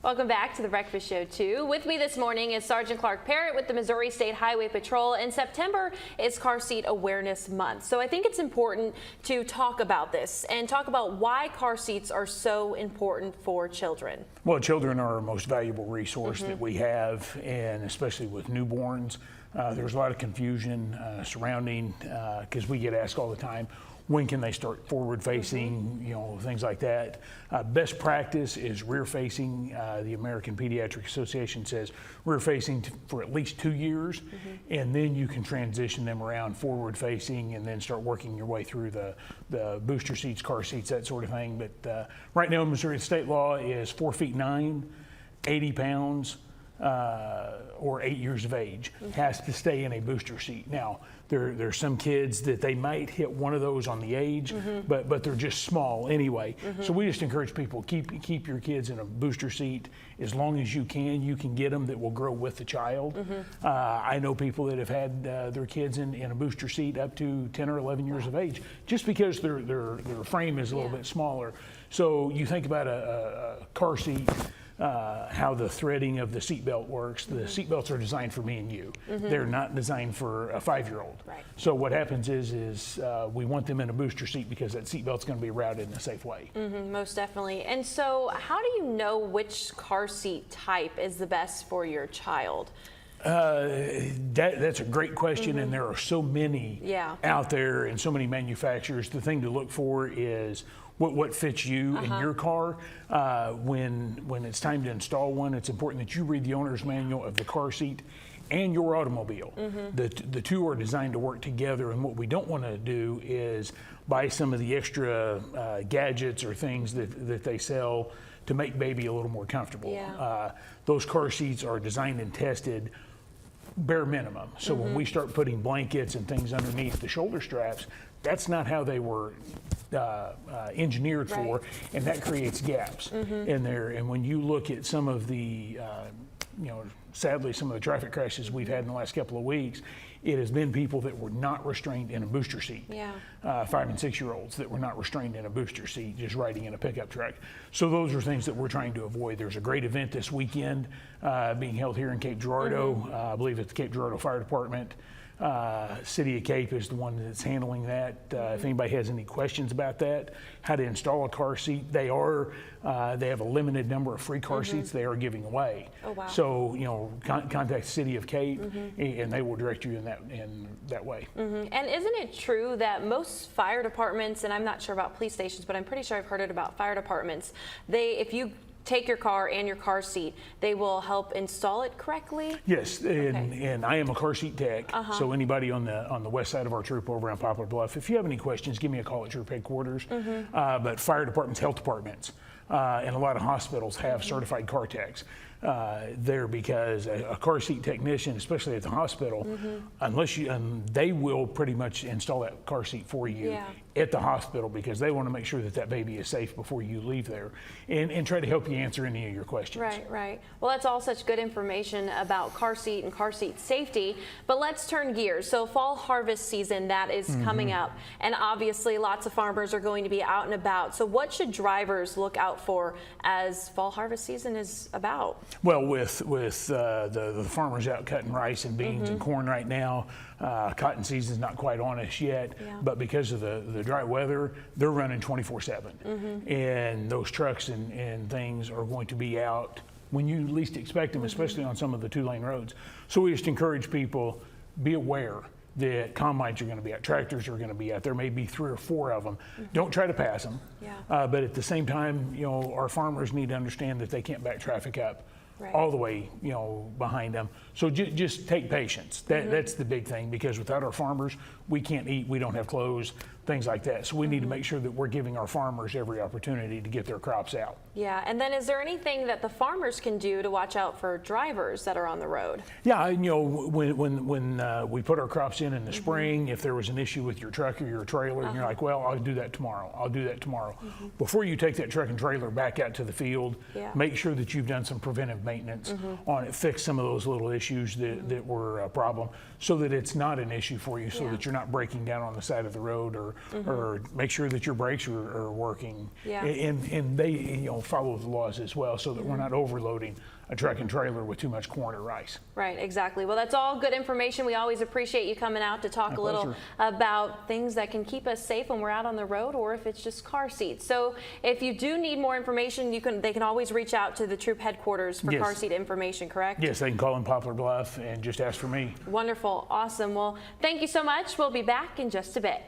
Welcome back to the Breakfast Show 2. With me this morning is Sergeant Clark Parrott with the Missouri State Highway Patrol, and September is Car Seat Awareness Month. So I think it's important to talk about this and talk about why car seats are so important for children. Well, children are our most valuable resource that we have, and especially with newborns. There's a lot of confusion surrounding, because we get asked all the time, when can they start forward facing, things like that. Best practice is rear facing. The American Pediatric Association says rear facing for at least 2 years, and then you can transition them around forward facing and then start working your way through the booster seats, car seats, that sort of thing. But right now in Missouri, the state law is 4 feet 9, 80 pounds, or 8 years of age has to stay in a booster seat. Now, there's some kids that they might hit one of those on the age, but they're just small anyway. So we just encourage people, keep your kids in a booster seat as long as you can. You can get them that will grow with the child. I know people that have had their kids in a booster seat up to 10 or 11 years of age, just because their frame is a little bit smaller. So you think about a car seat, how the threading of the seatbelt works. The seatbelts are designed for me and you. They're not designed for a 5-year-old. Right. So what happens is we want them in a booster seat because that seatbelt's going to be routed in a safe way. Most definitely. And so how do you know which car seat type is the best for your child? That's a great question, and there are so many out there and so many manufacturers. The thing to look for is what fits you in your car. When it's time to install one, it's important that you read the owner's manual of the car seat and your automobile. The two are designed to work together, and what we don't want to do is buy some of the extra gadgets or things that they sell to make baby a little more comfortable. Those car seats are designed and tested bare minimum. So when we start putting blankets and things underneath the shoulder straps, that's not how they were engineered for, and that creates gaps in there. And when you look at some of the, sadly, some of the traffic crashes we've had in the last couple of weeks, it has been people that were not restrained in a booster seat. 5 and 6 year olds that were not restrained in a booster seat, just riding in a pickup truck. So those are things that we're trying to avoid. There's a great event this weekend being held here in Cape Girardeau. I believe at the Cape Girardeau Fire Department. City of Cape is the one that's handling that. If anybody has any questions about that, how to install a car seat, they have a limited number of free car seats they are giving away. So contact the City of Cape, and they will direct you in that way. And isn't it true that most fire departments, and I'm not sure about police stations, but I'm pretty sure I've heard it about fire departments, if you take your car and your car seat, they will help install it correctly? Yes, and I am a car seat tech, so anybody on the west side of our troop over on Poplar Bluff, if you have any questions, give me a call at troop headquarters. But fire departments, health departments, and a lot of hospitals have certified car techs there, because a car seat technician, especially at the hospital, unless they will pretty much install that car seat for you at the hospital, because they want to make sure that baby is safe before you leave there, and try to help you answer any of your questions. Right. Well, that's all such good information about car seat and car seat safety, but let's turn gears. So fall harvest season, that is coming up, and obviously lots of farmers are going to be out and about. So what should drivers look out for as fall harvest season is about? Well, with the farmers out cutting rice and beans and corn right now, cotton season's not quite on us yet, but because of the dry weather, they're running 24/7. And those trucks and things are going to be out when you least expect them, especially on some of the 2-lane roads. So we just encourage people, be aware that combines are going to be out, tractors are going to be out. There may be 3 or 4 of them. Don't try to pass them. But at the same time, our farmers need to understand that they can't back traffic up all the way, behind them. So just take patience. That's the big thing, because without our farmers, we can't eat, we don't have clothes, things like that. So we need to make sure that we're giving our farmers every opportunity to get their crops out. And then is there anything that the farmers can do to watch out for drivers that are on the road? When we put our crops in the spring, if there was an issue with your truck or your trailer, and you're like, well, I'll do that tomorrow. Before you take that truck and trailer back out to the field, make sure that you've done some preventive maintenance on it, fix some of those little issues that were a problem, so that it's not an issue for you, so that you're not breaking down on the side of the road or or make sure that your brakes are working. Yeah. And they follow the laws as well, so that we're not overloading a truck and trailer with too much corn or rice. Right, exactly. Well, that's all good information. We always appreciate you coming out to talk a little about things that can keep us safe when we're out on the road, or if it's just car seats. So if you do need more information, they can always reach out to the Troop headquarters for car seat information, correct? Yes, they can call in Poplar Bluff and just ask for me. Wonderful, awesome. Well, thank you so much. We'll be back in just a bit.